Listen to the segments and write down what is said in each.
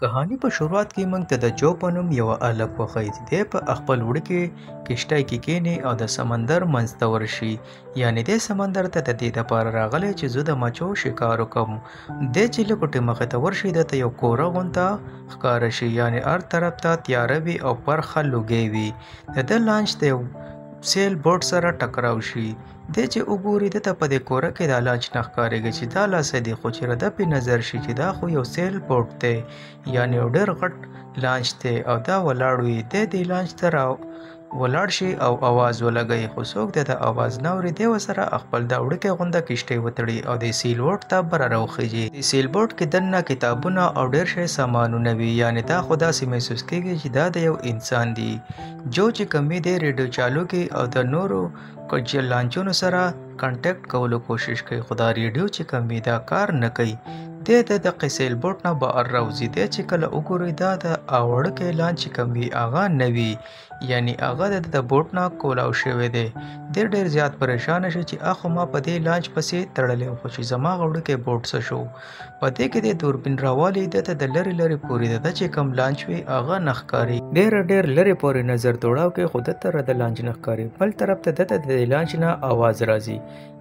کهانی په شروعات کې موږ ته د جو په نوم یوه هلک وښیي چې دی په خپل وړوکي کشتۍ کې کیني او د سمندر منځ ته ورشي. یعنې دی سمندر ته د دې دپاره راغلی چې زه د مچو شکار وکړم. دی چې لږ ټې مخې ته ورشي دته یو کوره غونته ښکاره شي، یعنې هر طرف ته تیاره وي او پرخه لوګی وي. د ده لانچ د یو سیل بوټ سره ټکراو شي. دی چې وګوري دته په دې کوره کې دا لانچ نه ښکارېږي چې دا لاسه دی، خو چې رده پې نظر شي چې دا خو یو سیل بوټ دی، یعنې یو ډېر غټ لانچ دی او دا ولاړ وي. دی دې لانچ ته ولاړ شي او اواز ولګوي، خو څوک د ده اواز نه اوري. دی ورسره خپل دا وړوکی غونده کشتۍ وتړي او د سیل بوټ ته بره راوخیږي. د سیل بوټ کې دننه کتابونه او ډېر شی سامانونه وي، یعنې دا خو داسې محسوس کېږي چې دا د یو انسان دی. جو چې کوم وي دی ریډیو چالو کوي او د نورو لانچونو سره کانټیکټ کولو کوشش کوي، خو دا ریډیو چې کوم وي دا کار نه کوي. دی د دغې سیل بوټ نه بهر راوځي. دی چې کله وګوري دا د وړوکی لانچ چې کوم وي هغه نه وي، یعنې هغه د بوټ نه کولاو شوی دی. دی ډېر زیات پریشانه شي چې اخو ما په دې لانچ پسې تړلی خو چې زما هغه وړوکی بوټ څه شو. په دې کې د دوربین راوالي دته د لرې لرې پورې د ده چې کوم لانچ وي هغه نه ښکاري. ډېر لرې پورې نظر دوړاو کوي خو دته د لانچ نه ښکاري. بل طرف ته دته د لانچ نه اواز راځي.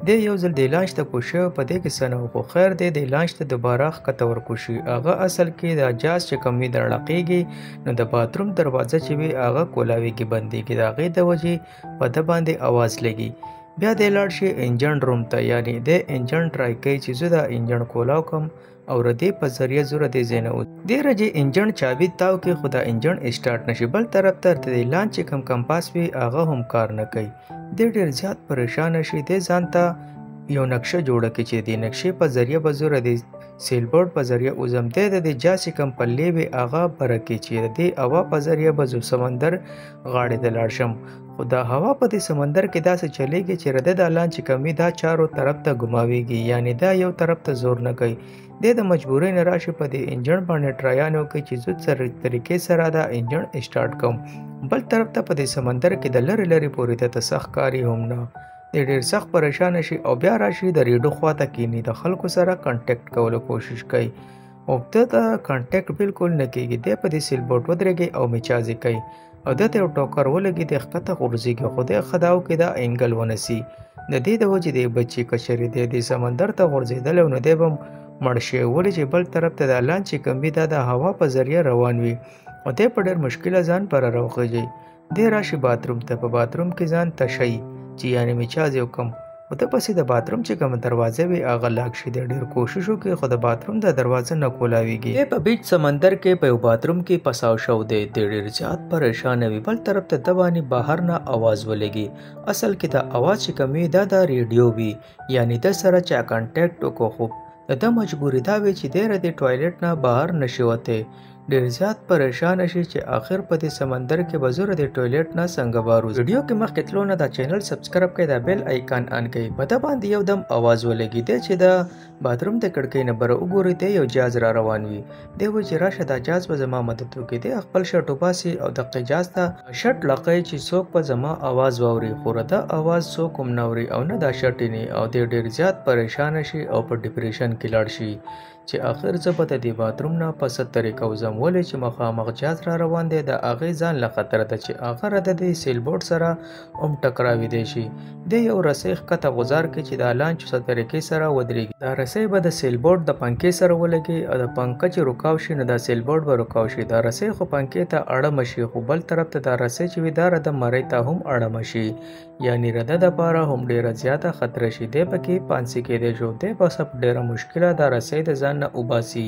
دی یو ځل د لانچ ته کوز شوی، په دې کې څه نه و، خو خیر دی د لانچ ته دوباره ښکته ورکوشي. هغه اصل کې د جاز چې کوم وي د ړقېږي، نو د باتروم دروازه چې وي هغه کولاویږي، بندېږي. د هغې د وجې په ده باندې اواز لګي. بیا دی لاړ شي انجن روم ته، یعنې دی انجن ټرای کوي چې زه دا انجن کولاو کړم او ردې په ذریعه زه ردې ځای نه وځم. دې رجې انجن چابي تاو کې خو دا انجن اسټارټ نشي. بل طرف ته د لانچ چې کوم کمپاس وي هغه هم کار نه کوي. دی ډېر زیات پریشانه شي. دی ځان ته یو نقشه جوړه کړي چې د نقشې په ذریعه به زه د سیل بوټ په ذریعه وځم. دی د دې جاز چې کوم پلې وي هغه بره کړي چې د دې هوا په ذریعه به زه سمندر غاړې ته لاړ شم. خو دا هوا په دې سمندر کې داسې چلیږي چې رده دا لانچ چې کوم وي دا چارو طرف ته ګماویږي، یعنې دا یو طرف ته زور نه کوي. دی د مجبورۍ نه راشي په دې انجن باندې ټرایان وکړي چې زه طریقې سره دا انجن اسټارټ کوم. بل طرف ته په دې سمندر کې د لرې لرې پورې دته سخت کاري هم نه. دی ډېر سخت پریشانه شي او بیا راشي د ریډیو خواته کیني، د خلکو سره کانټیکټ کولو کوشش کوي او ده ته کانټیکټ بالکل نه کېږي. دی په دې سیل بوټ ودرېږي او میچازې کوي او دته یو ټوکر ولګي، دی ښکته غورځېږي خو دی ښه دا وکړي دا انګل ونسي. د دې د وجې دی بچي کچرې دی د سمندر ته غورځېدلی نو دی به مړ شي، ولې چې بل طرف ته د لانچ چې کوم وي دا د هوا په ذریعه روان وي او دی په ډېر مشکله ځان پر راوخیږي. دی راشي باتروم ته، په باتروم کې ځان تشوي چې یعنې میچازې وکړم، خو ده پسې د باتروم چې کومه دروازه وي هغه لاک شي. دی ډېر کوشش وکړي خو د باتروم د دروازه نه کولاویږي. دی په بیچ سمندر کې په یو باتروم کې پساو شو دی. دی ډېر زیات پریشانه وي. بل طرف ته ده باندې بهر نه اواز ولګي. اصل کې دا اواز چې کوم وي دا د ریډیو وي، یعنې ده سره چا کانټیکټ وکړو خو د ده مجبوري دا وي چې دی د ټوایلټ نه بهر نشي وتی. ډېر زیات پریشانه شي چې آخر په دې سمندر کې به زه د ټوایلټ نه څنګه بهر وځم. ویډیو کې مخکې تلو نه دا چینل سبسکرایب کړئ، دا بیل آیکان آن کړئ. په ده باندې یو دم اواز ولګي. دی چې د باتروم د کړکۍ نه بره وګوري دی یو جاز را روان وي. دی وایي چې راشه دا جاز به زما مدد وکړي. دی خپل شرټ وباسي او دغې جاز ته شرټ لقوي چې څوک به زما اواز واوري، خو رده اواز څوک هم نه اوري او نه دا شرټ یې او دی ډېر زیات پریشانه شي او په ډپریشن کې لاړ شي چې آخر زه به د دې باتروم نه په څه طریقه وځم، ولې چې مخامخ جاز را روان دی. د هغې ځان له خطر ده چې هغه د دې سیل بوټ سره هم ټکراویدی شي. دی یو رسۍ ښکته غوځار کړي چې د لانچ څه طریقې سره ودرېږي. دا رسۍ به د سیل بوټ د پنکې سره ولګي او د پنکه چې رکاو شي نو دا سیل بوټ به رکاو شي. دا رسۍ خو پنکې ته اړمه شي، خو بل طرف ته دا رسۍ چې وي دا رده مرۍ ته هم اړمه شي، یعنې رده دپاره هم ډېره زیاته خطره شي. دی پکې پانسي کېدی شو. دی به څه ډېره مشکله دا رسۍ د ځان نه وباسي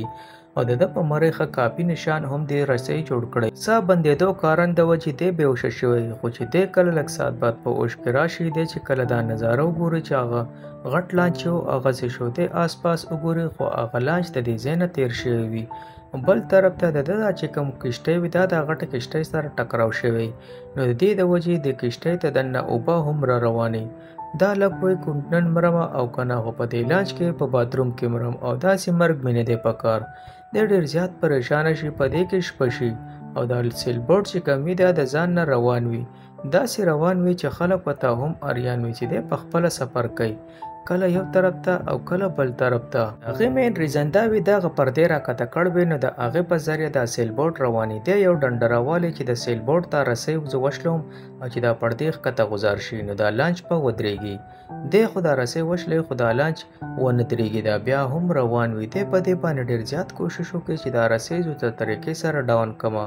او د ده په مرۍ ښه کاپي نشان هم دې رسۍ جوړ کړی. ساه بندېدو کارن د وجې دی بېهوشه شوی، خو چې دی کله لږ ساعت بعد په هوش کې راشي، دی چې کله دا نظاره وګوري چې هغه غټ لانچ یو هغسې شو. دی آس پاس وګوري خو هغه لانچ د دې ځای نه تېر شوی وي. بل طرف ته د ده دا چې کوم کشتۍ وي دا د غټه کشتۍ سره ټکراو شوی، نو د دې د وجې د کشتۍ ته دننه اوبه هم را روانې. دا لږ وایي نن مرمه او که نه خو په دې لانچ کې په باتروم کې مرم او داسې مرګ مې نه دی په کار. دی ډېر زیات پریشانه شي، په دې کې شپه شي او دا سیل بوټ چې کوم وي دا د ځان نه روان وي. داسې روان وي چې خلک ورته هم اریان وي چې دی په خپله سفر کوي. کله یو طرف ته او کله بل طرف ته. هغې مین ریزن دا وي دغه پردې راکته کړ وي نو د هغې په ذریعه دا سیل بوټ روانېدی یو ډنډروالی چې د سیل بوټ ته رسۍ زه وشلوم او چې دا پردې ښکته غوځار شي نو دا لانچ په ودرېږي. دی خو دا رسۍ وشلی خو دا لانچ ونه درېږي دا بیا هم روان وي. دی په دې باندې ډېر زیات کوشش وکړي چې دا رسۍ زه د طریقې سره ډاون کړمه.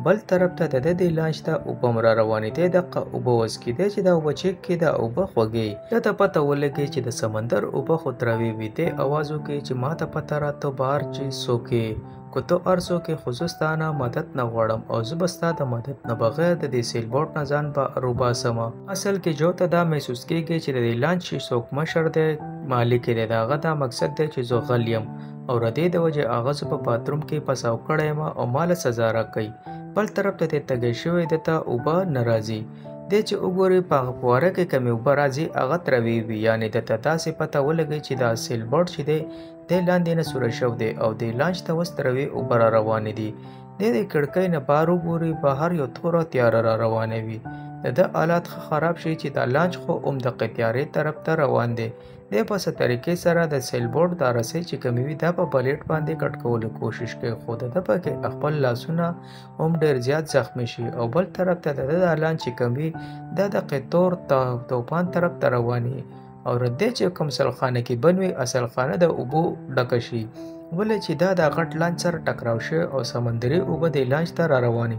بل طرف ته د دې لانچ ته اوبه هم را روانېدی دغه اوبه وڅکېدی چې دا اوبه چیک کړي دا اوبه خوږې. ده ته پته ولګي چې د سمندر اوبه خو تروې وي. دی اواز وکړي چې ما ته پته راته بهر چې څوک یې که ته هر څوک یې خو زه ستا نه مدد نه غواړم او زه به ستا د مدد نه بغیر د دې سیل بوټ نه ځان به روباسمه. اصل کې جو ته دا محسوس کېږي چې د دې لانچ چې څوک مشر دی مالک دی د هغه دا مقصد دی چې زه غل یم او د دې د وجې هغه زه په باتروم کې پساو کړی یم او ما له سزا راکوي. بل طرف ته دی تږی شوی ده ته اوبه نه راځي. دی چې وګوري په هغه فواره کې کمې اوبه راځي هغه تروې وي یعنې ده ته داسې پته ولګي چې دا سیل بوټ چې دی دی لاندې نه سوری شوی دی او دی لانچ ته اوس تروې اوبه را روانې دي. دی د کړکۍ نه بهر وګوري بهر یو توره تیاره را روانه وي. د ده حالات ښه خراب شي چې دا لانچ خو همدغه تیارې طرف ته روان دی. دی په څه طریقې سره د سیل بوټ دا رسۍ چې کمې وي دا په بلیټ باندې کټ کولو کوشش کوي خو د ده پکې خپل لاسونه هم ډېر زیات زخمی شي او بل طرف ته د ده دا لانچ چې کم وي دا د قطور توپان طرف ته رواني او د دې چې کوم سلخانه کې بند وي اصلخانه د اوبو ډکه شي ولې چې دا د غټ لانچ سره ټکراو شي او سمندري اوبه د لانچ ته را رواني.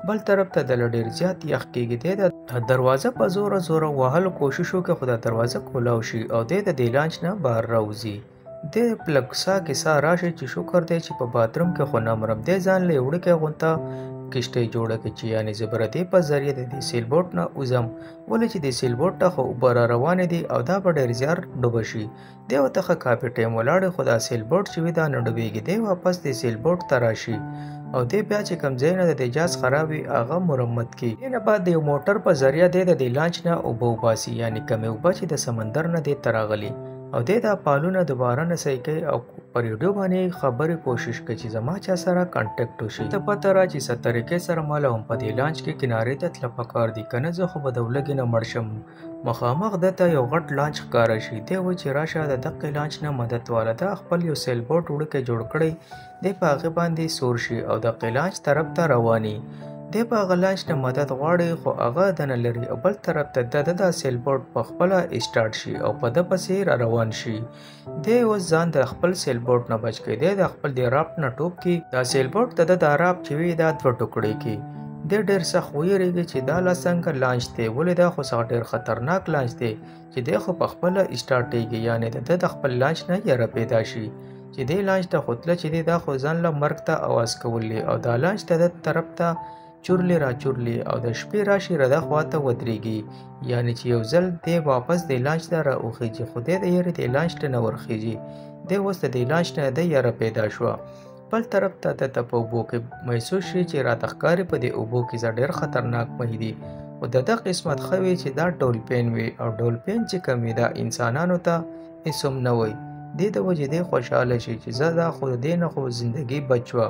بل طرف ته د ډېر زیات یخ کېږي. دی د دروازه په زوره زوره وهلو کوشش وکړي خو دا دروازه کولاو شي او دی د دې لانچ نه بهر راوځي. دی پلک ساه کې ساه راشي چې شکر دی چې په باتروم کې خو نه مرم. دی ځان له یو وړوکی غونته کشتۍ جوړه کړي چې یعنې زه به د دې په ذریعه د دې سیل بوټ نه وځم ولې چې د سیل بوټ ته خو اوبه را روانې دي او دا به ډېر زیات ډوبه شي. دی ورته ښه کافي ټایم ولاړې خو دا سیل بوټ چې وي دا نه ډوبېږي. دی واپس د سیل بوټ ته راشي او دی بیا چې کوم ځای نه د جاز خراب وي هغه مرمت کړي. دې نه بعد د یو موټر په ذریعه دی د دې لانچ نه اوبه وباسي یعنې کمې اوبه چې د سمندر نه دی ته راغلي او دی دا پالونه دوباره نه صحیح کوي او په ریډیو باندې خبرې کوشش کوي چې زما چا سره کانټیکټ وشي. ته پته را چې څه طریقې سره ما له هم په دې لانچ کې کنارې ته تله پکار دي که نه زه خو به د ولږې نه مړ شم. مخامخ ده ته یو غټ لانچ ښکاره شي. دی وایي چې راشه د دغې لانچ نه مدد واله ده خپل یو سیل بوټ وړوکی جوړ کړی دی په هغې باندې سور شي او دغې لانچ طرف ته رواني. دی په هغه لانچ نه مدد غواړي خو هغه دنه لري او بل طرف ته د دا سیل بوټ په خپله اسټارټ شي او په ده پسې را روان شي. دی اوس ځان د خپل سیل بوټ نه بچ کړي. دی د خپل د رافټ نه ټوپ کړي. دا سیل بوټ د ده دا رافټ چې وي دا دوه ټوکړې کړي. دی ډېر سخت ویرېږي چې دا لا څنګه لانچ دی ولې دا خو څخه ډېر خطرناک لانچ دی چې دی خو په خپله اسټارټېږي یعنې د ده د خپل لانچ نه یره پیدا شي چې دی لانچ ته خو تله چې دی دا خو ځان له مرګ ته اواز کولی او دا لانچ ته د طرف ته چورلی را چورلی او د شپې راشي را ده خوا ته ودرېږي یعنې چې یو ځل دی واپس د لانچ ته را وخیږي خو دی د یارې د لانچ ته نه ورخیږي. دی اوس د لانچ نه د یره پیدا شوه. بل طرف ته د په اوبو کې محسوس شي چې راته ښکاري په دې اوبو کې زه ډېر خطرناک مهي دي خو د ده قسمت ښه وي چې دا ډولفین وي او ډولفین چې کوم وي دا انسانانو ته هېڅ هم نه وایي. دې د وجې دی خوشحاله شي چې زه دا خو د دې نه خو زندګي بچ وه.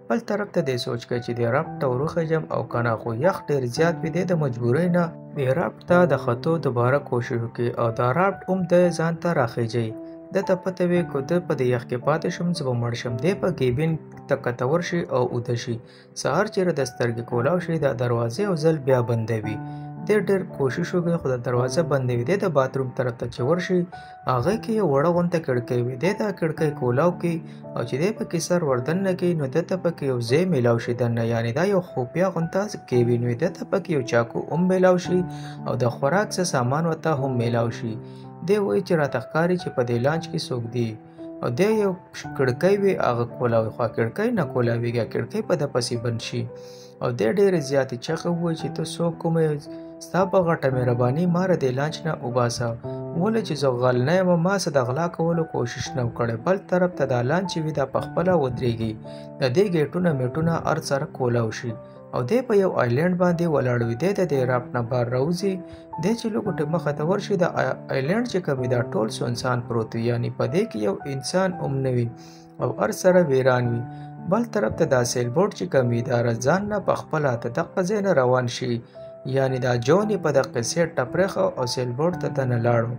بل طرف ته دی سوچ کوي چې د رافټ ته وروخیږم او که نه خو یخ ډېر زیات وي دی د مجبورۍ نه د رافټ ته د ختو دوباره کوشش وکړي او دا رافټ هم د ځان ته راخیږي. ده ته پته وي که ده په د یخ کې پاتې شم زه به مړ شم. دی په کیبین ته کتور شي او اوده شي. سهار چېرې د سترګې کولاو شي دا دروازې یو ځل بیا بندوي. دی ډېر کوشش وکړي خو د دروازه بندوي. دی د باتروم طرف ته چې ورشي هغې کې یو وړه غونته کړکۍ وي. دی دا کړکۍ کولاو کړي او چې دی پکې سر وردننه کړي نو ده ته پکې یو ځای میلاو شي دننه یعنې دا یو خوفیه غونته کیبین وي. ده ته پکې یو چاقو هم میلاو شي او د خوراک څه سامان ورته هم میلاو شي. دی وایي چې راته ښکاري چې په دې لانچ کې څوک دي او دی یو کړکۍ وي هغه کولاوي خو کړکۍ نه کولاویږي کړکۍ په ده پسې بند شي او دی ډېرې زیاتې چغې ووایي چې ته څوک کوم یې ستا په غټه مهرباني ما د دې لانچ نه وباسه ولې چې زه غل نه یم ما څه د غلا کولو کوشش نه کړی. بل طرف ته دا لانچ چې وي دا پخپله ودرېږي. د دې ګیټونه میټونه هر سره کولاو شي او دی په یو آیلینډ باندې ولاړ وي. دی د دې رافټ نه بهر راوځي. دی چې لږ مخه ته ورشي د آیلینډ چې کوم وي دا ټول سنسان پروت وي یعنې په دې کې یو انسان هم نه وي او هر سره ویران وي. بل طرف ته دا سیل بوټ چې کوم وي دا ځان نه پخپله ته دغه ځای نه روان شي یعنې دا جون یې په دغه سیټ ټپرېښه او سیل بوټ ته دننه لاړو.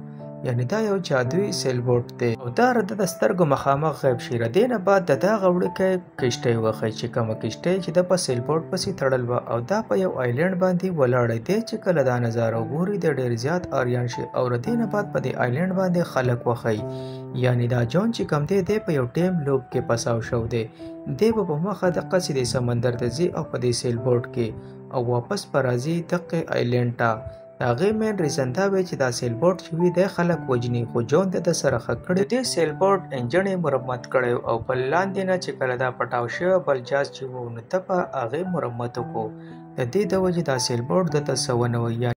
یعنی دا یو جادویي سیل بوټ دی او دا د سترګو مخامخ غیب شي. د دې نه بعد د دغه وړوکی کشتۍ وښیي چې کومه کشتۍ چې د په سیل بوټ پسې تړل وه او دا په یو آیلینډ باندې ولاړی دی. چې کله دا نظاره وګوري د ډېر زیات آریان شي او د دې نه بعد په دې آیلینډ باندې خلک وښیي. یعنی دا جون چې کوم دی په یو ټیم لوب کې پساو شو دی. دی به په مخه دقسې د سمندر ته ځي او په دې سیل بوټ کې او واپس به راځي دغې آیلینډ ته. د هغې مین ریزن دا وی چې دا سیل بوټ چې وي دی خلک وجني، خو جون د سره ښه کړی. د دې سیل بوټ انجن یې مرمت کړی او په لاندې نه چې کله دا پټاو شوی بل جهاز چې و نو ده په هغې مرمت وکړو. د دې د وجې دا سیل بوټ دته څه ونه وایي.